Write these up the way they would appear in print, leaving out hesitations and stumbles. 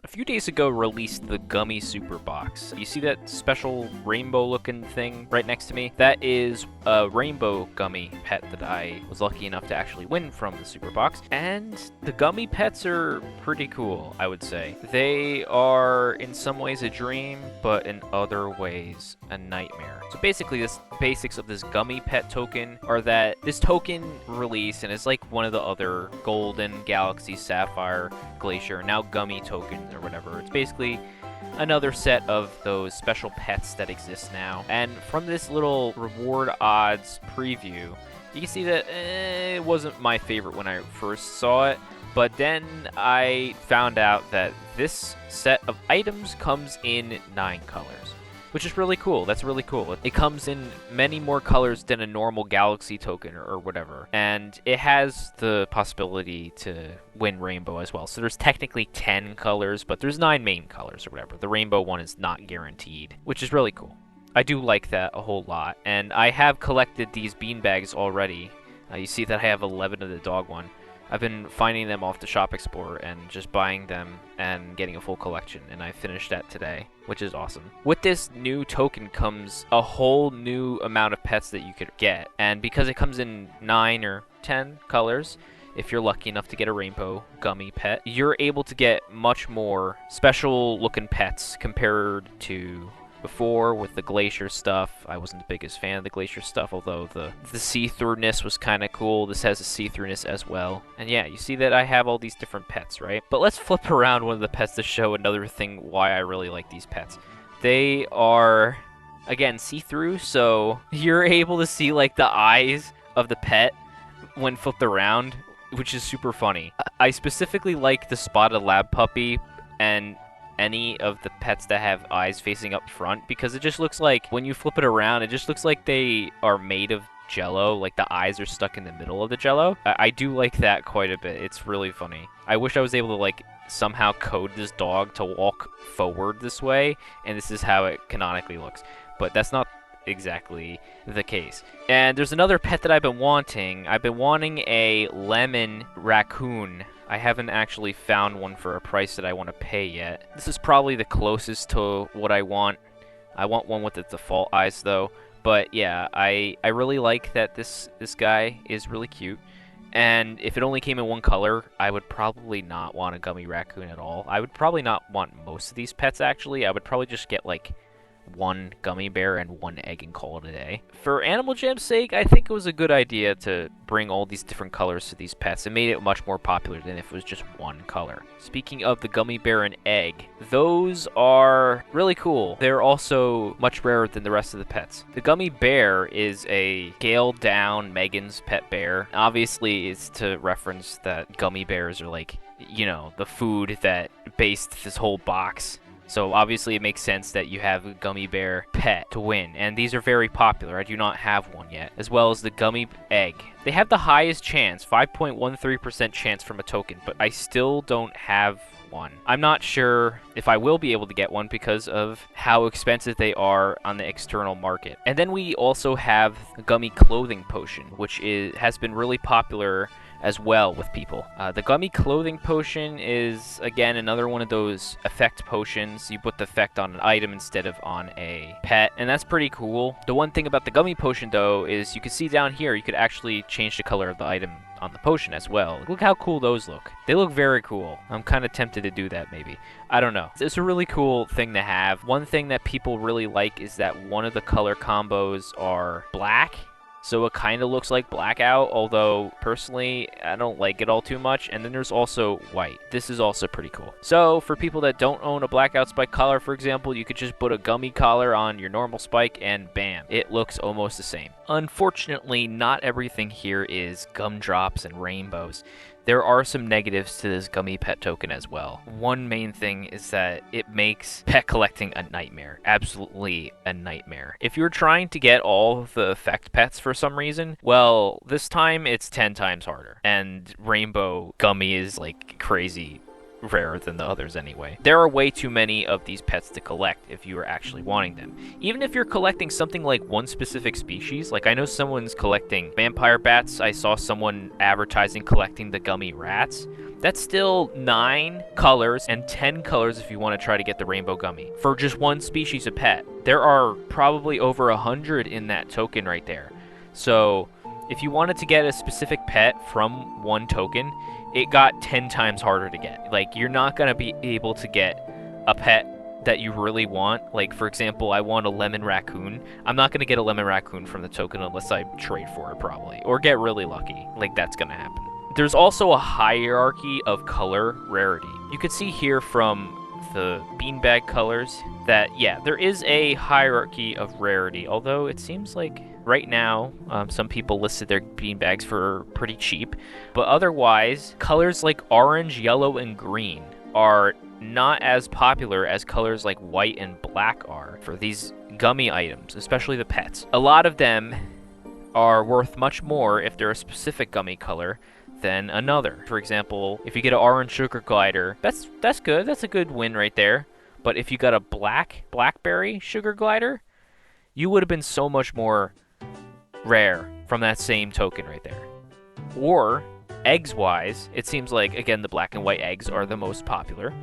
a few days ago released the Gummy Super Box. You see that special rainbow looking thing right next to me? That is a rainbow gummy pet that I was lucky enough to actually win from the Super Box. And the gummy pets are pretty cool, I would say. They are in some ways a dream, but in other ways a nightmare. So basically, the basics of this gummy pet token are that this token release, and it's like one of the other Golden, Galaxy, Sapphire, Glacier, now Gummy tokens or whatever. It's basically another set of those special pets that exist now. And from this little reward odds preview, you can see that it wasn't my favorite when I first saw it. But then I found out that this set of items comes in 9 colors, which is really cool. That's really cool. It comes in many more colors than a normal Galaxy token or whatever. And it has the possibility to win Rainbow as well. So there's technically 10 colors, but there's 9 main colors or whatever. The Rainbow one is not guaranteed, which is really cool. I do like that a whole lot. And I have collected these beanbags already. You see that I have 11 of the dog one. I've been finding them off the Shop Explorer and just buying them and getting a full collection, and I finished that today, which is awesome. With this new token comes a whole new amount of pets that you could get, and because it comes in 9 or 10 colors, if you're lucky enough to get a rainbow gummy pet, you're able to get much more special looking pets compared to before with the Glacier stuff. I wasn't the biggest fan of the Glacier stuff, although the see-throughness was kind of cool. This has a see-throughness as well. And yeah, you see that I have all these different pets, right? But let's flip around one of the pets to show another thing why I really like these pets. They are, again, see-through, so you're able to see like the eyes of the pet when flipped around, which is super funny. I specifically like the spotted lab puppy and any of the pets that have eyes facing up front, because it just looks like when you flip it around, it just looks like they are made of jello, like the eyes are stuck in the middle of the jello. I do like that quite a bit. It's really funny. I wish I was able to like somehow code this dog to walk forward this way, and this is how it canonically looks, but that's not exactly the case. And there's another pet that I've been wanting. I've been wanting a lemon raccoon. I haven't actually found one for a price that I want to pay yet. This is probably the closest to what I want. I want one with the default eyes though. But yeah, I really like that this guy is really cute. And if it only came in one color, I would probably not want a gummy raccoon at all. I would probably not want most of these pets actually. I would probably just get like one gummy bear and one egg and call it a day. For Animal Jam's sake, I think it was a good idea to bring all these different colors to these pets. It made it much more popular than if it was just one color. Speaking of the gummy bear and egg, those are really cool. They're also much rarer than the rest of the pets. The gummy bear is a scaled down Megan's pet bear. Obviously, it's to reference that gummy bears are like, you know, the food that based this whole box. So obviously it makes sense that you have a gummy bear pet to win, and these are very popular. I do not have one yet, as well as the gummy egg. They have the highest chance, 5.13% chance from a token, but I still don't have one. I'm not sure if I will be able to get one because of how expensive they are on the external market. And then we also have the gummy clothing potion, which has been really popular as well with people. The gummy clothing potion is, again, another one of those effect potions. You put the effect on an item instead of on a pet, and that's pretty cool. The one thing about the gummy potion, though, is you can see down here, you could actually change the color of the item on the potion as well. Look how cool those look. They look very cool. I'm kind of tempted to do that, maybe. I don't know. It's a really cool thing to have. One thing that people really like is that one of the color combos are black, so it kind of looks like blackout, although personally I don't like it all too much. And then there's also white. This is also pretty cool. So for people that don't own a blackout spike collar, for example, you could just put a gummy collar on your normal spike and bam, it looks almost the same. Unfortunately, not everything here is gumdrops and rainbows. There are some negatives to this gummy pet token as well. One main thing is that it makes pet collecting a nightmare. Absolutely a nightmare. If you're trying to get all of the effect pets for some reason, well, this time it's 10 times harder. And rainbow gummy is like crazy rarer than the others anyway. There are way too many of these pets to collect if you are actually wanting them. Even if you're collecting something like one specific species, like I know someone's collecting vampire bats. I saw someone advertising collecting the gummy rats. That's still 9 colors and 10 colors if you want to try to get the rainbow gummy for just one species of pet. There are probably over 100 in that token right there. So if you wanted to get a specific pet from one token, it got 10 times harder to get. Like, you're not going to be able to get a pet that you really want. Like, for example, I want a lemon raccoon. I'm not going to get a lemon raccoon from the token unless I trade for it, probably, or get really lucky. Like, that's going to happen. There's also a hierarchy of color rarity. You could see here from the beanbag colors that, yeah, there is a hierarchy of rarity, although it seems like right now some people listed their beanbags for pretty cheap, but otherwise colors like orange, yellow, and green are not as popular as colors like white and black are for these gummy items, especially the pets. A lot of them are worth much more if they're a specific gummy color than another. For example, if you get an orange sugar glider, that's good. That's a good win right there. But if you got a blackberry sugar glider, you would have been so much more rare from that same token right there. Or eggs-wise, it seems like, again, the black and white eggs are the most popular.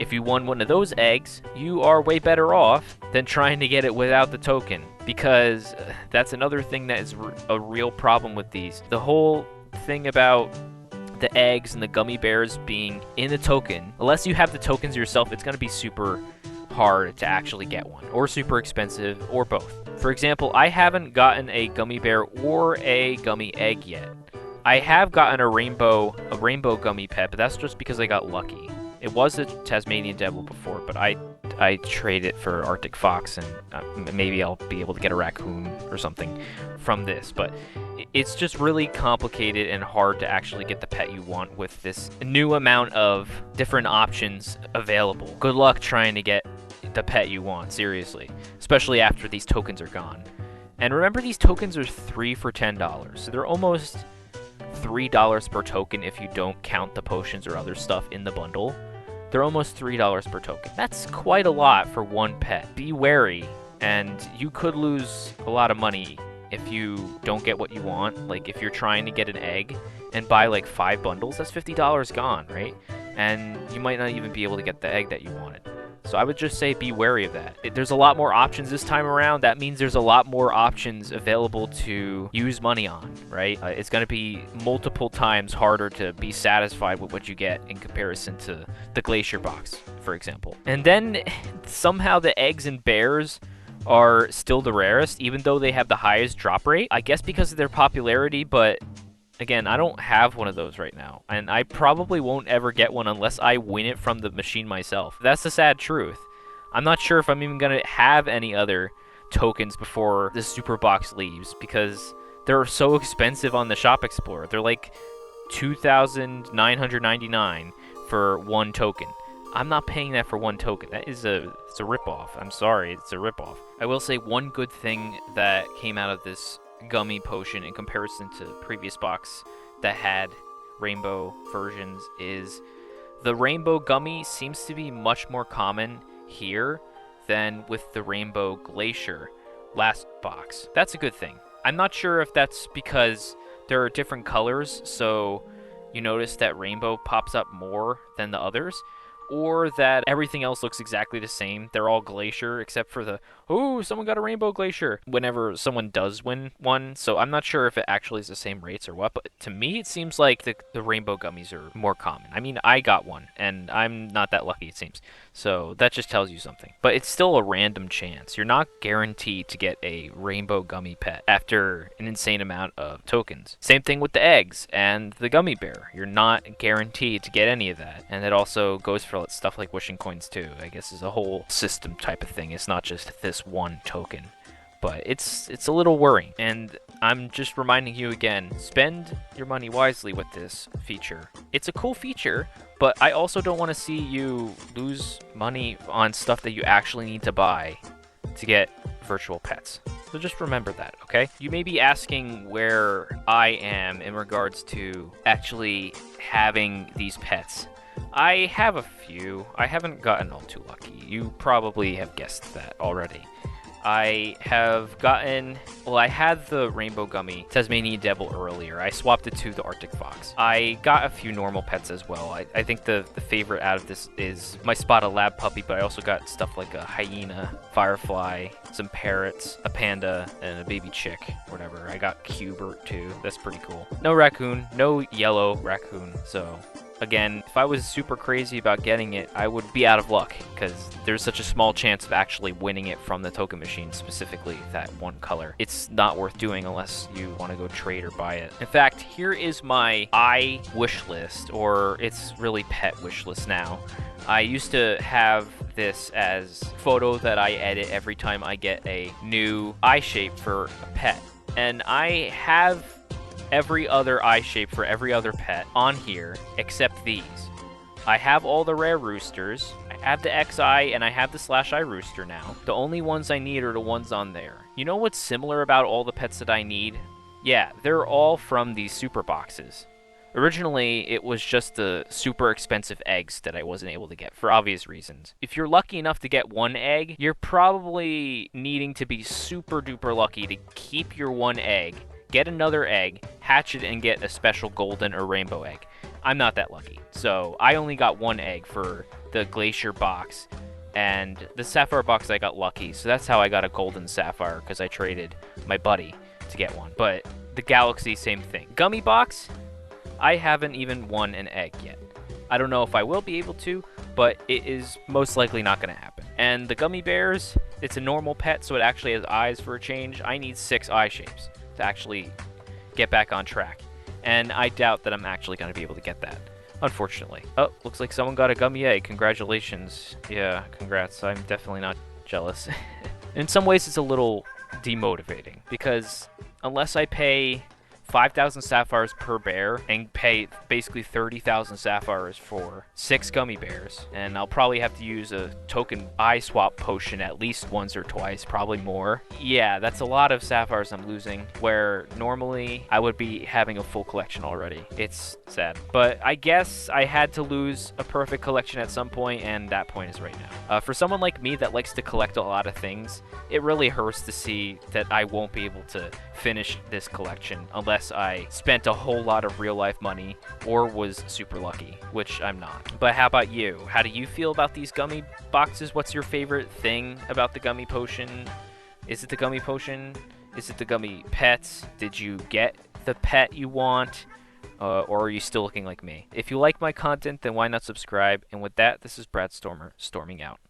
If you won one of those eggs, you are way better off than trying to get it without the token, because that's another thing that is a real problem with these. The whole thing about the eggs and the gummy bears being in the token, unless you have the tokens yourself, it's going to be super hard to actually get one, or super expensive, or both. For example, I haven't gotten a gummy bear or a gummy egg yet. I have gotten a rainbow gummy pet, but that's just because I got lucky. It was a Tasmanian devil before, but I traded it for Arctic fox, and maybe I'll be able to get a raccoon or something from this. But it's just really complicated and hard to actually get the pet you want with this new amount of different options available. Good luck trying to get the pet you want, seriously, especially after these tokens are gone. And remember, these tokens are 3 for $10, so they're almost $3 per token if you don't count the potions or other stuff in the bundle. They're almost $3 per token. That's quite a lot for one pet. Be wary, and you could lose a lot of money if you don't get what you want. Like, if you're trying to get an egg and buy like 5 bundles, that's $50 gone, right? And you might not even be able to get the egg that you wanted. So I would just say be wary of that. There's a lot more options this time around. That means there's a lot more options available to use money on, right? It's going to be multiple times harder to be satisfied with what you get in comparison to the Glacier box, for example. And then somehow the eggs and bears are still the rarest, even though they have the highest drop rate. I guess because of their popularity, but again, I don't have one of those right now, and I probably won't ever get one unless I win it from the machine myself. That's the sad truth. I'm not sure if I'm even going to have any other tokens before the super box leaves, because they're so expensive on the Shop Explorer. They're like $2,999 for one token. I'm not paying that for one token. It's a ripoff. I'm sorry, it's a ripoff. I will say one good thing that came out of this gummy potion in comparison to previous box that had rainbow versions is the rainbow gummy seems to be much more common here than with the rainbow glacier last box. That's a good thing. I'm not sure if that's because there are different colors, so you notice that rainbow pops up more than the others, or that everything else looks exactly the same. They're all glacier except for the, oh, someone got a rainbow glacier whenever someone does win one. So I'm not sure if it actually is the same rates or what, but to me it seems like the rainbow gummies are more common. I mean, I got one and I'm not that lucky, it seems. So that just tells you something. But it's still a random chance. You're not guaranteed to get a rainbow gummy pet after an insane amount of tokens. Same thing with the eggs and the gummy bear. You're not guaranteed to get any of that. And it also goes for stuff like wishing coins too. I guess is a whole system type of thing. It's not just this one token. But it's a little worrying. And I'm just reminding you again, spend your money wisely with this feature. It's a cool feature, but I also don't want to see you lose money on stuff that you actually need to buy to get virtual pets. So just remember that, okay? You may be asking where I am in regards to actually having these pets. I have a few. I haven't gotten all too lucky. You probably have guessed that already. I have gotten, well, I had the Rainbow Gummy Tasmanian Devil earlier. I swapped it to the Arctic Fox. I got a few normal pets as well. I think the favorite out of this is my Spotted Lab puppy, but I also got stuff like a hyena, firefly, some parrots, a panda, and a baby chick, whatever. I got Cubert too. That's pretty cool. No raccoon, no yellow raccoon, so... Again, if I was super crazy about getting it, I would be out of luck, because there's such a small chance of actually winning it from the token machine, specifically that one color. It's not worth doing unless you want to go trade or buy it. In fact, here is my wish list, or it's really pet wish list now. I used to have this as photo that I edit every time I get a new eye shape for a pet. And I have every other eye shape for every other pet on here except these. I have all the rare roosters, I have the XI, and I have the /I rooster now. The only ones I need are the ones on there. You know what's similar about all the pets that I need? Yeah, they're all from these super boxes. Originally, it was just the super expensive eggs that I wasn't able to get for obvious reasons. If you're lucky enough to get one egg, you're probably needing to be super duper lucky to keep your one egg, get another egg, hatch it, and get a special golden or rainbow egg. I'm not that lucky. So I only got one egg for the Glacier box, and the Sapphire box I got lucky. So that's how I got a golden Sapphire, because I traded my buddy to get one. But the Galaxy, same thing. Gummy box, I haven't even won an egg yet. I don't know if I will be able to, but it is most likely not going to happen. And the Gummy Bears, it's a normal pet, so it actually has eyes for a change. I need 6 eye shapes to actually get back on track. And I doubt that I'm actually going to be able to get that, unfortunately. Oh, looks like someone got a gummy egg. Congratulations. Yeah, congrats. I'm definitely not jealous. In some ways, it's a little demotivating, because unless I pay 5,000 sapphires per bear and pay basically 30,000 sapphires for 6 gummy bears, and I'll probably have to use a token eye swap potion at least once or twice, probably more. Yeah, that's a lot of sapphires I'm losing, where normally I would be having a full collection already. It's sad. But I guess I had to lose a perfect collection at some point, and that point is right now. For someone like me that likes to collect a lot of things, it really hurts to see that I won't be able to finish this collection unless I spent a whole lot of real life money or was super lucky, which I'm not. But how about you? How do you feel about these gummy boxes? What's your favorite thing about the gummy potion? Is it the gummy potion? Is it the gummy pets? Did you get the pet you want? Or are you still looking like me? If you like my content, then why not subscribe? And with that, this is Brad Stormer, storming out.